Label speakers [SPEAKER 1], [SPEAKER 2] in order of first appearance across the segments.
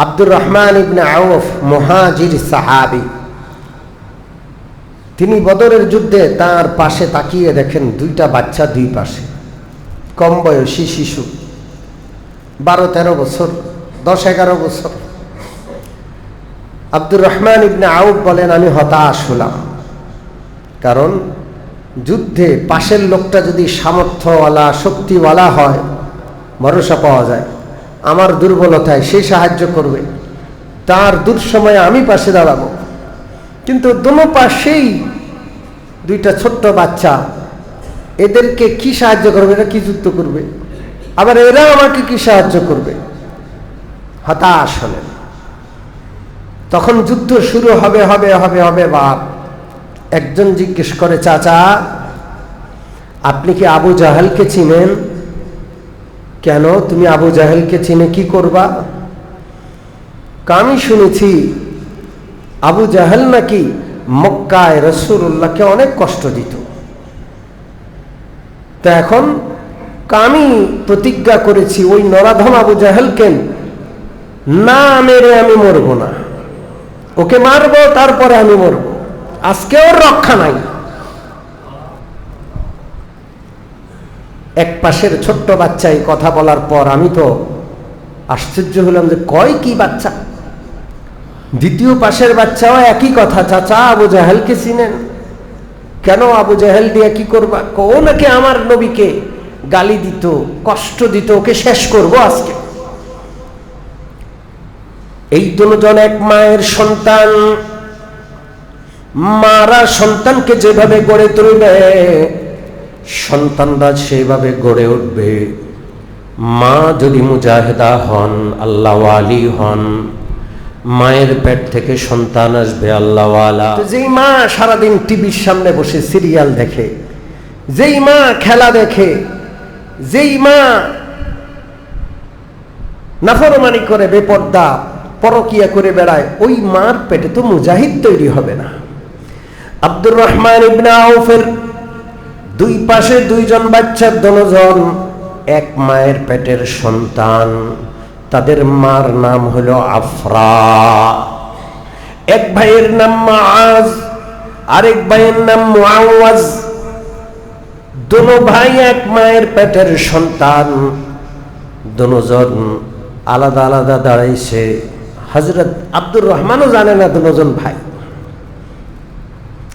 [SPEAKER 1] আব্দুর রহমান ইবনে আউফ মুহাজির সাহাবী, তিনি বদরের যুদ্ধে তার পাশে তাকিয়ে দেখেন দুইটা বাচ্চা দুই পাশে, কম বয়সী শিশু, 12-13 বছর, 10-11 বছর। আব্দুর রহমান ইবনে আউফ বলেন, আমি হতাশ হলাম, কারণ যুদ্ধে পাশের লোকটা যদি সামর্থ্যওয়ালা শক্তিওয়ালা হয় ভরসা পাওয়া যায়, আমার দুর্বলতায় সে সাহায্য করবে, তার দুঃসময়ে আমি পাশে দাঁড়াবো। কিন্তু দোনো পাশেই দুইটা ছোট্ট বাচ্চা, এদেরকে কি সাহায্য করবে? এরা কি যুদ্ধ করবে? আবার এরা আমাকে কি সাহায্য করবে? হতাশ হলেন। তখন যুদ্ধ শুরু হবে হবে হবে হবে বাপ। একজন জিজ্ঞেস করে, চাচা আপনি কি আবু জাহেলকে চিনেন? কেন, তুমি আবু জাহেলকে চিনে কি করবা? আমি শুনেছি আবু জাহেল নাকি মক্কায় রাসূলুল্লাহকে অনেক কষ্ট দিত। তা এখন আমি প্রতিজ্ঞা করেছি ওই নরাধম আবু জাহেলকে না মেরে আমি মরব না, ওকে মারবো তারপরে আমি মরব, আজকে ওর রক্ষা নাই। এক পাশের ছোট্ট বাচ্চা এই কথা বলার পর আমি তো আশ্চর্য হলাম যে কয় কি বাচ্চা। দ্বিতীয় পাশের বাচ্চাও একই কথা, চাচা আবু জাহেলকে চিনেন? কেন, আবু জাহেল দিয়ে কি করবা? ও নাকি আমার নবীকে গালি দিত, কষ্ট দিত, ওকে শেষ করব আজকে। এই দুজন এক মায়ের সন্তান, মারা সন্তানকে যেভাবে গড়ে তুলবে সন্তানরা সেইভাবে গড়ে উঠবে। মা যদি মুজাহিদা হন, আল্লাহওয়ালি হন, মায়ের পেট থেকে সন্তান আসবে আল্লাহওয়ালা। যেই মা সারাদিন টিভির সামনে বসে সিরিয়াল দেখে, যেই মা খেলা দেখে, যেই মা নাফরমানি করে, বেপর্দা পরকিয়া করে বেড়ায়, ওই মার পেটে তো মুজাহিদ তৈরি হবে না। আব্দুর রহমান ইবনে আউফের দুই পাশে দুইজন বাচ্চা, দুজন এক মায়ের পেটের সন্তান। তাদের মার নাম হলো আফরা। এক ভাইয়ের নাম মুআজ, আরেক ভাইয়ের নাম মুআওয়াজ। দুনো ভাই এক মায়ের পেটের সন্তান, দুজন আলাদা আলাদা দাঁড়াইছে। হযরত আব্দুর রহমানও জানে না দুজন ভাই।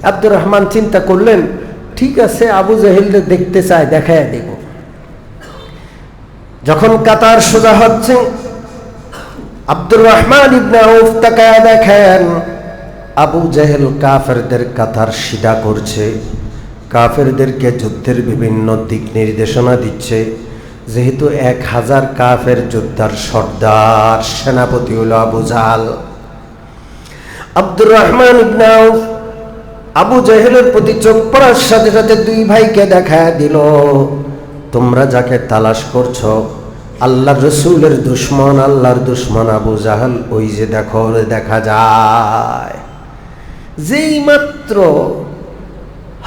[SPEAKER 1] আব্দুর রহমান চিন্তা করলেন, ঠিক আছে আবু জাহেলকে দেখতে চায়, দেখায় দেব। যখন কাতার সোজা হচ্ছে, আব্দুর রহমান ইবনে আউফ তাকায়া দেখেন আবু জাহেল কাফেরদের কাতার সিধা করছে, কাফেরদেরকে যুদ্ধের বিভিন্ন দিক নির্দেশনা দিচ্ছে। যেহেতু 1000 কাফের যোদ্ধার সর্দার, সেনাপতি হলো আবু জাহেল। আব্দুর রহমান ইবনে আউফ আবু জাহেলের প্রতি চোখ পড়ার সাথে সাথে দুই ভাইকে দেখায় দিল, তোমরা যাকে তালাশ করছো আল্লাহর রসুলের দুশমন, আল্লাহর দুশমন আবু জাহেল, ওই যে দেখো, দেখা যায়। যেই মাত্র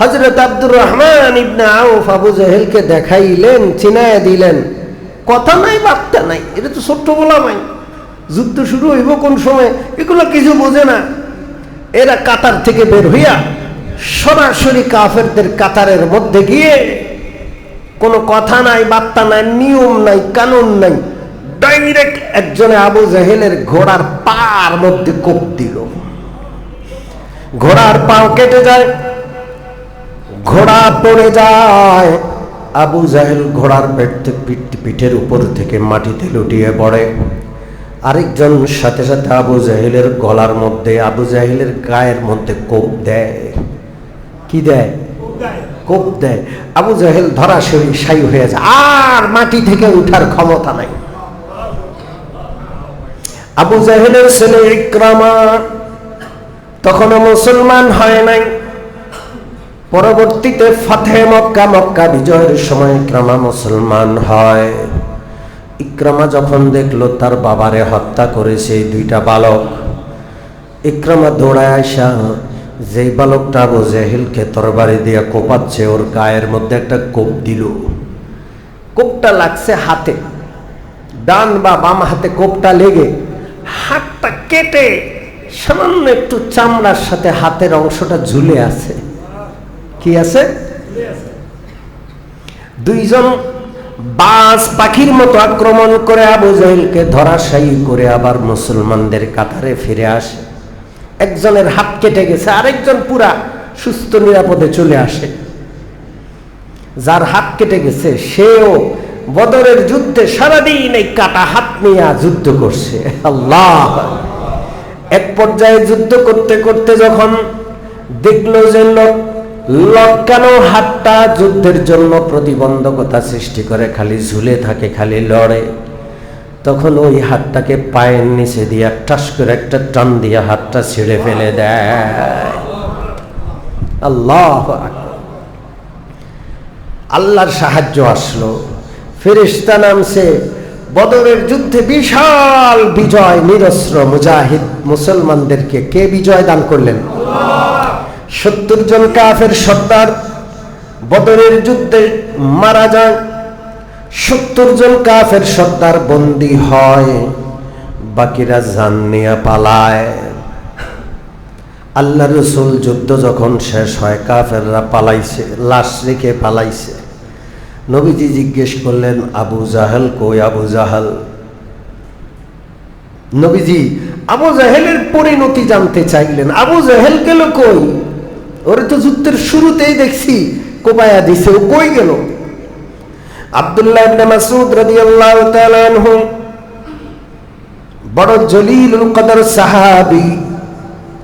[SPEAKER 1] হযরত আব্দুর রহমান ইবনে আউফ আবু জাহেলকে দেখাইলেন, চিনায় দিলেন, কথা নাই বার্তা নাই, এটা তো ছোট্ট গোলামাই, যুদ্ধ শুরু হইব কোন সময় এগুলো কিছু বোঝে না। এরা কাতার থেকে বের হইয়া সরাসরি কাফেরদের কাতারের মধ্যে গিয়ে কোনো কথা নাই, বার্তা নাই, নিয়ম নাই, কানুন নাই, ডাইরেক্ট একজনে আবু জাহেলের ঘোড়ার পার মধ্যে কোপ দিল। ঘোড়ার পাও কেটে যায়, ঘোড়া পড়ে যায়। আবু জাহেল ঘোড়ার পিঠের উপর থেকে মাটিতে লুটিয়ে পড়ে। আরেকজন সাথে সাথে আবু জাহেলের গলার মধ্যে, আবু জাহেলের গায়ের মধ্যে কোপ দেয়। কি দেয়? কোপ দেয়। আবু জাহেল ধরাশায়ী শায়ী হয়ে যায়, আর মাটি থেকে উঠার ক্ষমতা নাই। আবু জাহেলের ছেলে ইকরামা তখনও মুসলমান হয় নাই। পরবর্তীতে ফাতহে মক্কা, মক্কা বিজয়ের সময় ইকরামা মুসলমান হয়। ইকরামা যখন দেখলো তার বাবারে হত্যা করেছে দুইটা বালক, ইকরামা দৌড়ায় আসা যেই বালকটা আবু জাহেলকে তরবারি দিয়ে কোপাচ্ছে, ওর গায়ের মধ্যে একটা কোপ দিল। কোপটা লাগছে হাতে, ডান বা বাম হাতে কোপটা লেগে হাতটা কেটে সামান্য একটু চামড়ার সাথে হাতের অংশটা ঝুলে আছে। কি আছে? দুইজন বাজ পাখির মতো আক্রমণ করে আবু জাহেলকে ধরাশায়ী করে আবার মুসলমানদের কাতারে ফিরে আসে। একজনের হাত কেটে গেছে, আরেকজন পুরা সুস্থ নিরাপদে চলে আসে। যার হাত কেটে গেছে সেও বদরের যুদ্ধে সারাদিন এই কাটা হাত নিয়ে যুদ্ধ করছে। আল্লাহ! এক পর্যায়ে যুদ্ধ করতে করতে যখন দেখলো যে লটকানো হাতটা যুদ্ধের জন্য প্রতিবন্ধকতা সৃষ্টি করে, খালি ঝুলে থাকে, খালি লড়ে, তখন ওই হাতটাকে পায়ের নিচে দিয়ে টাস করে একটা টান দিয়ে হাতটা ছিঁড়ে ফেলে দেয়। আল্লাহ! আল্লাহর সাহায্য আসলো, ফেরেশতা নামছে, বদরের যুদ্ধে বিশাল বিজয়, নিরস্ত্র মুজাহিদ মুসলমানদেরকে কে বিজয় দান করলেন? 70 জন কাফের সর্দার বদরের যুদ্ধে মারা যায়। 70 জন কাফের সর্দার বন্দী হয়, বাকিরা জান নিয়ে পালায়। আল্লাহ রাসূল যুদ্ধ যখন শেষ হয়, কাফেররা পালাইছে, লাশ রেখে পালাইছে। নবীজি জিজ্ঞেস করলেন, আবু জাহেল কই? আবু জাহেল? নবীজি আবু জাহেলের পরিণতি জানতে চাইলেন। আবু জাহেল গেল কই? ওরে তো যুদ্ধের শুরুতেই দেখছি কোপায়া দিছে, ও কই গেল? আব্দুল্লাহ ইবনে মাসউদ রাদিয়াল্লাহু তাআলা আনহু বড় জলিলুল কদর সাহাবী।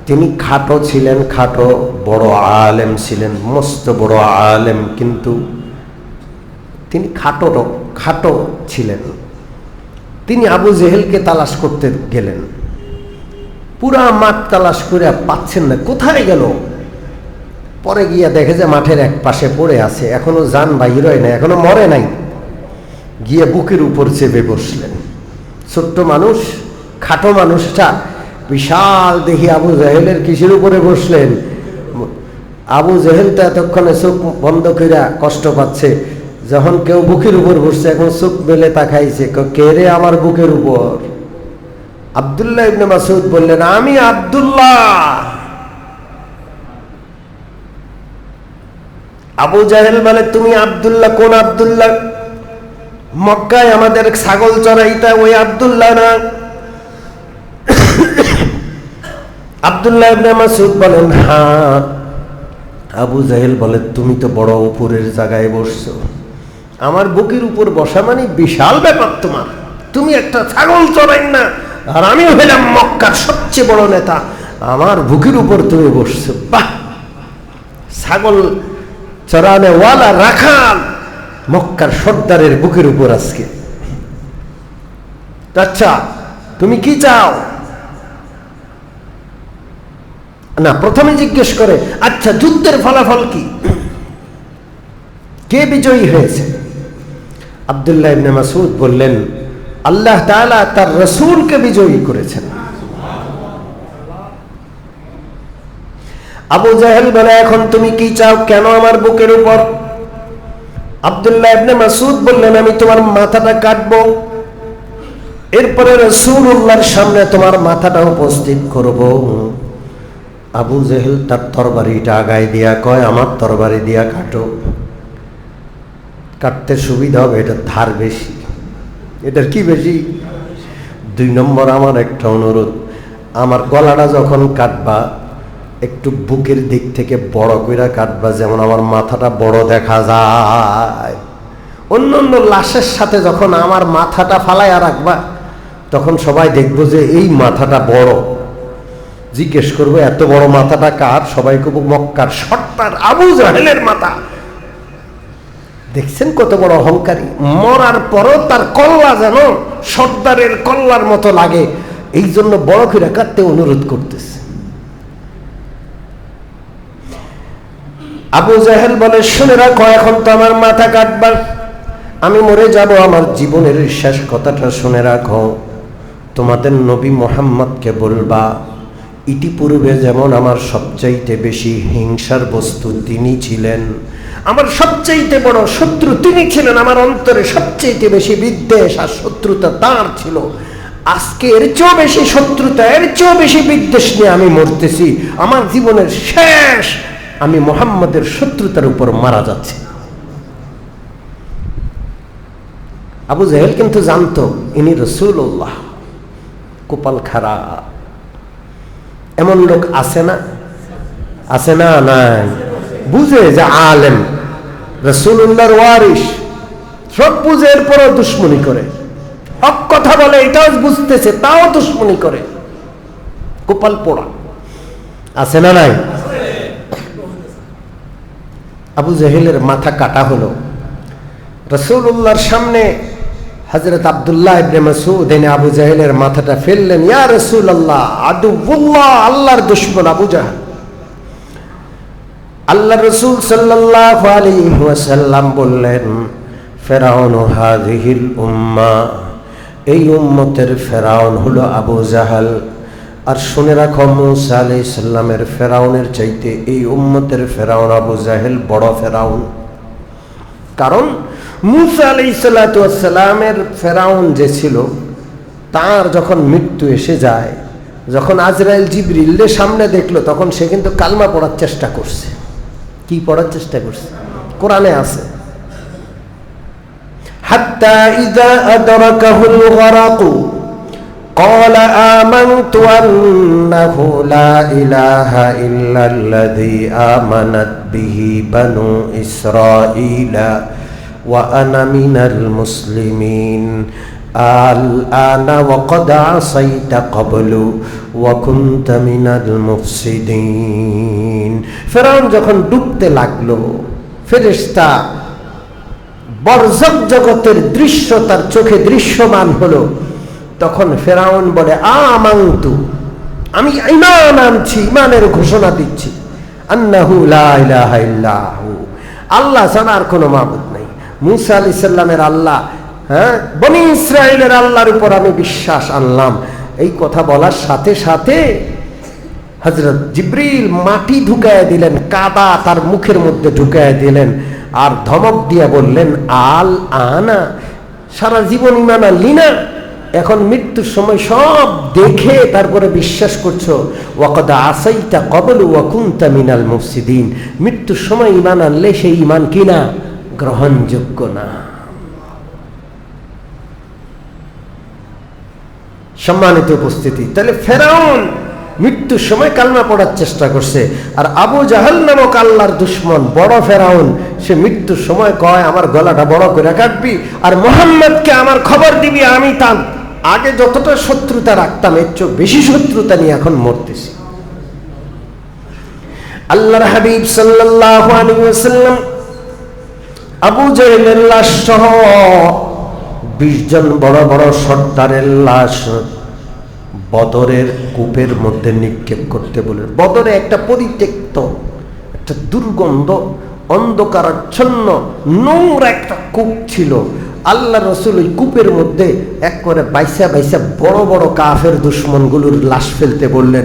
[SPEAKER 1] তিনি খাটো ছিলেন, খাটো, বড় আলেম ছিলেন, মস্ত বড় আলেম, কিন্তু তিনি খাটো ছিলেন। তিনি আবু জেহেলকে তালাশ করতে গেলেন, পুরা মাঠ তালাশ করে পাচ্ছেন না, কোথায় গেল? পরে গিয়া দেখে যে মাঠের এক পাশে পড়ে আছে, এখনো জান বাহির হয় না, এখনো মরে নাই। গিয়ে বুকের উপর চেপে বসলেন। ছোট্ট মানুষ, খাটো মানুষটা বিশাল দেখি আবু জেহেলের কিসের উপরে বসলেন? আবু জেহেল তো এতক্ষণে চোখ বন্ধ কইরা কষ্ট পাচ্ছে, যখন কেউ বুকের উপর বসছে এখন চোখ মেলে তাকাইছে, কে রে আমার বুকের উপর? আব্দুল্লাহ ইবনে মাসউদ বললেন, আমি আব্দুল্লাহ। আবু জাহেল বলে, তুমি আব্দুল্লাহ? কোন আব্দুল্লাহ? মক্কায় আমাদের ছাগল চড়াইতা ওই আব্দুল্লাহ না? আব্দুল্লাহ ইবনে মাসউদ বলেন, হ্যাঁ। আবু জাহেল বলে, তুমি তো বড় উপরের জায়গায় বসছো, আমার বুকের উপর বসা মানে বিশাল ব্যাপার তোমার। তুমি একটা ছাগল চড়াই না, আর আমি হইলাম মক্কার সবচেয়ে বড় নেতা, আমার বুকের উপর তুমি বসছো। বাহ! ছাগল চড়ানে ওয়ালা রাখাল মক্কার সর্দারের বুকের উপর আজকে। আচ্ছা তুমি কি চাও? না, প্রথমে জিজ্ঞেস করে, আচ্ছা যুদ্ধের ফলাফল কি, কে বিজয়ী হয়েছে? আব্দুল্লাহ ইবনে মাসউদ বললেন, আল্লাহ তাআলা তার রাসূলকে বিজয়ী করেছেন। আবু জাহেল বলে, এখন তুমি কি চাও? কেন আমার বুকের উপর? আব্দুল্লাহ ইবনে মাসউদ বললেন, আমি তোমার মাথাটা কাটবো, এরপরে রাসূলুল্লাহর সামনে তোমার মাথাটা উপস্থিত করব। আবু জাহেল তার তরবারিটা আগায় দিয়া কয়, আমার তরবারি দিয়া কাটো, কাটতে সুবিধা হবে, এটা ধার বেশি। এটার কি বেশি? 2 নম্বর, আমার একটা অনুরোধ, আমার গলাটা যখন কাটবা একটু বুকের দিক থেকে বড় কইরা কাটবা, যেমন আমার মাথাটা বড় দেখা যায়। অন্য অন্য লাশের সাথে যখন আমার মাথাটা ফালাইয়া রাখবা, তখন সবাই দেখবো যে এই মাথাটা বড়। জিজ্ঞেস করবো, এত বড় মাথাটা কার? সবাই কব মক্কার সর্দার আবু জাহেলের মাথা। দেখছেন কত বড় অহংকারী, মরার পরও তার কল্লা যেন সর্দারের কল্লার মতো লাগে, এই জন্য বড় করে কাটতে অনুরোধ করতেছে। আবু জাহেল বলে, শুনে রাখো, এখন তো আমার মাথা কাটবার, আমি মরে যাব, আমার জীবনের শেষ কথাটা শুনে রাখো। তোমাদের নবী মুহাম্মদকে বলবা, ইতিপূর্বে যেমন আমার সবচাইতে বেশি হিংসার বস্তু তিনি ছিলেন, আমার সবচাইতে বড় শত্রু তিনি ছিলেন, আমার অন্তরে সবচাইতে বেশি বিদ্বেষ আর শত্রুতা তার ছিল, আজকে এর চেয়েও বেশি শত্রুতা, এর চেয়েও বেশি বিদ্বেষ নিয়ে আমি মরতেছি, আমার জীবনের শেষ আমি মুহাম্মদের শত্রুতার উপর মারা যাচ্ছে। আবু জাহেল কিন্তু জানতো ইনি রাসূলুল্লাহ। কপাল খারাপ। এমন লোক আছে না? আছে না? নাই। বুঝে যে আলেম, রাসূলুল্লাহর ওয়ারিস, সব বুঝে এরপরও দুশ্মনী করে, হক কথা বলে এটাও বুঝতেছে তাও দুশ্মনী করে। কপাল পোড়া। আছে না? নাই। আবু জাহেলের মাথা কাটা হলো। রাসূলুল্লাহর সামনে হযরত আব্দুল্লাহ ইবনে মাসউদ এনে আবু জাহেলের মাথাটা ফেললেন। ইয়া রাসূলুল্লাহ, আদুউল্লাহ, আল্লাহর দুশমন আবু জাহেল। আল্লাহর রাসূল সাল্লাল্লাহু আলাইহি ওয়াসাল্লাম বললেন, ফিরআউন হাযিহিল উম্মাহ, এই উম্মতের ফিরআউন হলো আবু জাহেল। আর শুনে রাখো, মুসা আলাইহিস সালামের ফিরআউনের চাইতে এই উম্মতের ফিরআউন আবু জাহেল বড় ফিরআউন। কারণ মুসা আলাইহিস সালামের ফিরআউন যে ছিল, তার যখন মৃত্যু এসে যায়, যখন আজরাইল জিবরিলের সামনে দেখলো, তখন সে কিন্তু কালমা পড়ার চেষ্টা করছে। কি পড়ার চেষ্টা করছে? কোরআনে আছে, হাত্তা ইযা আদরাকাহুল গরাক قال آمنت أنه لا إله إلا الذي آمنت به بنو إسرائيل وأنا من المسلمين الآن وقد عصيت قبل وكنت من المفسدين। ফিরআউন যখন ডুবতে লাগলো, ফেরেশতা বরজখ জগতের দৃশ্য তার চোখে দৃশ্যমান হলো, তখন ফিরআউন বলে, আমানতু, আমি ঈমান আনছি, ঈমানের ঘোষণা দিচ্ছি, আন্নাহু লা ইলাহা ইল্লাহু, আল্লাহ ছাড়া আর কোনো মাবুদ নাই। মুসা আলাইহিস সালামের আল্লাহ, বনি ইসরাইলের আল্লাহর উপর আমি বিশ্বাস আনলাম। এই কথা বলার সাথে সাথে হযরত জিবরিল মাটি ঢুকায় দিলেন, কাদা তার মুখের মধ্যে ঢুকায় দিলেন, আর ধমক দিয়ে বললেন, আল আনা, সারা জীবন ঈমান আনলি না, এখন মৃত্যুর সময় সব দেখে তারপরে বিশ্বাস করছো। ওয়াকাদ আসাইতা ক্বাবলু ওয়া কুনতা মিনাল মুফসিদিন, মৃত্যুর সময় ঈমান আনলে সেই ঈমান কিনা গ্রহণযোগ্য না। সম্মানিত উপস্থিতি, তাহলে ফিরআউন মৃত্যুর সময় কালমা পড়ার চেষ্টা করছে, আর আবু জাহেল নামক আল্লাহর দুশমন বড় ফিরআউন, সে মৃত্যুর সময় কয় আমার গলাটা বড় করে কাটবি আর মুহাম্মদকে আমার খবর দিবি, আমি তার আগে যতটা শত্রুতা রাখতাম এর চেয়ে বেশি শত্রুতা নিয়ে এখন মরতেছি। আল্লাহর হাবিব সাল্লাল্লাহু আলাইহি ওয়াসাল্লাম আবু জাহেলের লাশ সহ 20 জন বড় বড় সর্দারের লাশ বদরের কূপের মধ্যে নিক্ষেপ করতে বলেন। বদরে একটা পরিত্যক্ত, একটা দুর্গন্ধ, অন্ধকারাচ্ছন্ন, নোংরা একটা কূপ ছিল। আল্লাহ রাসূল ওই কূপের মধ্যে এক করে বাইসা বাইসা বড় বড় কাফের দুশমনগুলোর লাশ ফেলতে বললেন।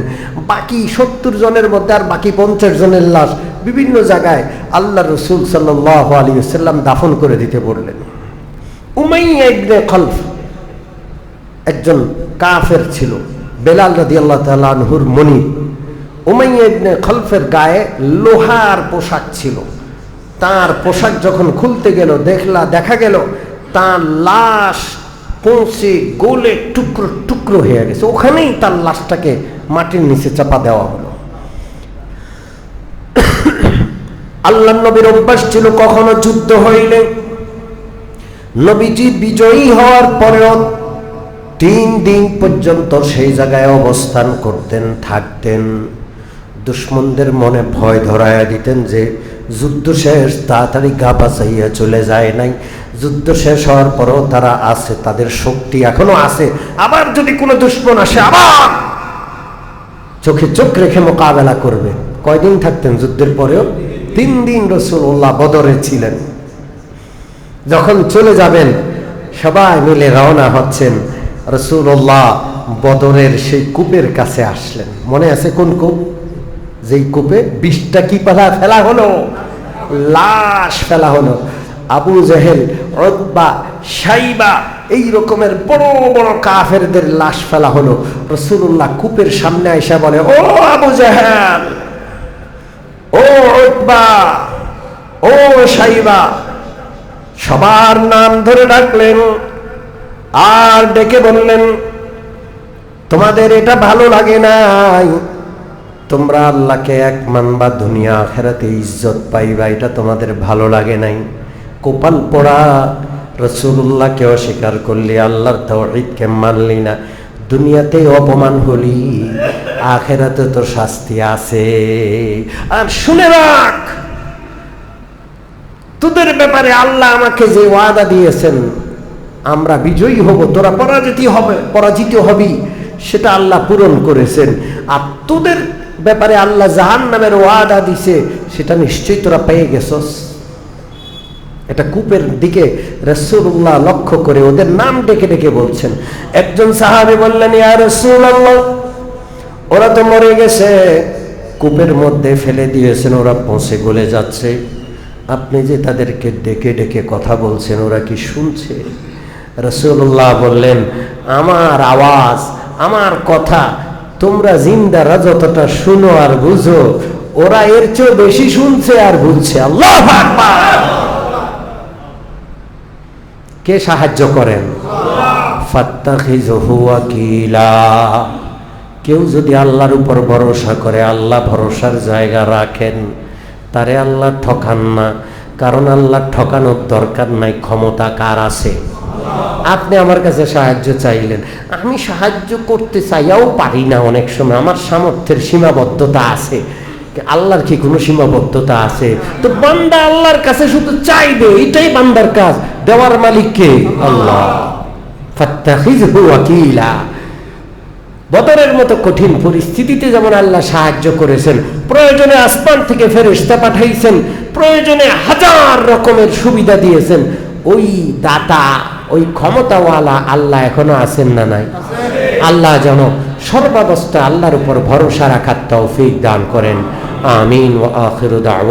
[SPEAKER 1] বাকি 70 জনের মধ্যে আর বাকি 50 জনের লাশ বিভিন্ন জায়গায় আল্লাহ রাসূল সাল্লাল্লাহু আলাইহি ওয়াসাল্লাম দাফন করে দিতে বললেন। উমাইয়া ইবনে খালফ একজন কাফের ছিল, বেলাল রাদিয়াল্লাহু তাআলা আনহুর মনি। উমাইয়া ইবনে খালফের গায়ে লোহার পোশাক ছিল। তার পোশাক যখন খুলতে গেল, দেখা গেল তার লাশ পৌঁছে গোলে টুকরো টুকরো হয়ে গেছে। ওখানেই তার লাশটাকে মাটির নিচে চাপা দেওয়া হলো। আল্লাহর নবীর অভ্যাস ছিল, কখনো যুদ্ধ হইলে নবীজি বিজয়ী হওয়ার পরেও 3 দিন পর্যন্ত সেই জায়গায় অবস্থান করতেন, থাকতেন। দুশমনদের মনে ভয় ধরাইয়া দিতেন যে যুদ্ধ শেষ, তাড়াতাড়ি গা বাঁচাইয়া চলে যায় নাই। যুদ্ধ শেষ হওয়ার পরেও তারা আছে, তাদের শক্তি এখনো আছে। আবার যদি কোনো দুশমন আসে, আবার চোখে চোখ রেখে মোকাবেলা করবে। কয়দিন থাকতেন যুদ্ধের পরেও? 3 দিন রাসূলুল্লাহ বদরে ছিলেন। যখন চলে যাবেন, সবাই মিলে রওনা হচ্ছেন, রাসূলুল্লাহ বদরের সেই কূপের কাছে আসলেন। মনে আছে কোন কূপ? যেই কূপে 20টা কি ফেলা হলো, লাশ ফেলা হলো। আবু জাহেল, উতবা, শাইবা এই রকমের বড় বড় কাফেরদের লাশ ফেলা হলো। রাসূলুল্লাহ কূপের সামনে আইসা বলে, ও আবু জাহেল, ও উতবা, ও সাইবা, সবার নাম ধরে ডাকলেন আর ডেকে বললেন, তোমাদের এটা ভালো লাগে নাই? তোমরা আল্লাহকে এক মানবা, দুনিয়া আখিরাতে ইজ্জত পাইবা, এটা তোমাদের ভালো লাগে নাই? কপাল পোড়া, রাসূলুল্লাহকে অস্বীকার করলি, আল্লাহর তাওহীদকে মানলি না, দুনিয়াতে অপমান হলি, আখিরাতে তো শাস্তি আছে। আর শুনে রাখ, তোদের ব্যাপারে আল্লাহ আমাকে যে ওয়াদা দিয়েছেন, আমরা বিজয়ী হব, তোরা পরাজিত হবি, সেটা আল্লাহ পূরণ করেছেন। আর তোদের ব্যাপারে আল্লাহ জাহান্নামের ওয়াদা দিছে, সেটা নিশ্চয়ই তোরা পেয়ে গেছস। এটা কূপের দিকে রাসূলুল্লাহ লক্ষ্য করে ওদের নাম ডেকে ডেকে বলছেন। একজন সাহাবী বললেন, ইয়া রাসূলুল্লাহ, ওরা তো মরে গেছে, কূপের মধ্যে ফেলে দিয়েছেন, ওরা পচে গলে যাচ্ছে, আপনি যে তাদেরকে ডেকে ডেকে কথা বলছেন, ওরা কি শুনছে? রাসূলুল্লাহ বললেন, আমার আওয়াজ, আমার কথা তোমরা জিন্দারা যতটা শুনো আর বুঝো, ওরা এর চেয়ে বেশি শুনছে আর বুঝছে। আল্লাহু আকবার। কে সাহায্য করেন? ফাত্তাখিযুহু ওয়াকিলা। কেউ যদি আল্লাহর উপর ভরসা করে, আল্লাহ ভরসার জায়গা রাখেন, তারে আল্লাহ ঠকান না, কারণ আল্লাহ ঠকানোর দরকার নাই, ক্ষমতা কার আছে? আপনি আমার কাছে সাহায্য চাইলেন, আমি সাহায্য করতে চাইয়াও পারি না, অনেক সময় আমার সামর্থ্যের সীমাবদ্ধতা আছে। আল্লাহর কি কোনো সীমাবদ্ধতা আছে? তো বান্দা আল্লাহর কাছে শুধু চাইবে, এটাই বান্দার কাজ। দেওয়ার মালিক কে? আল্লাহ। ফাত্তাখিযহু ওয়াকিলা। বদরের মতো কঠিন পরিস্থিতিতে যেমন আল্লাহ সাহায্য করেছেন, প্রয়োজনে আসমান থেকে ফেরেশতা পাঠাইছেন, প্রয়োজনে হাজার রকমের সুবিধা দিয়েছেন, ওই দাতা, ওই ক্ষমতাওয়ালা আল্লাহ এখনো আছেন না নাই? আল্লাহ যেন সর্বাবস্থায় আল্লাহর উপর ভরসা রাখার তৌফিক দান করেন। আমিন ওয়া আখিরু দাওয়া।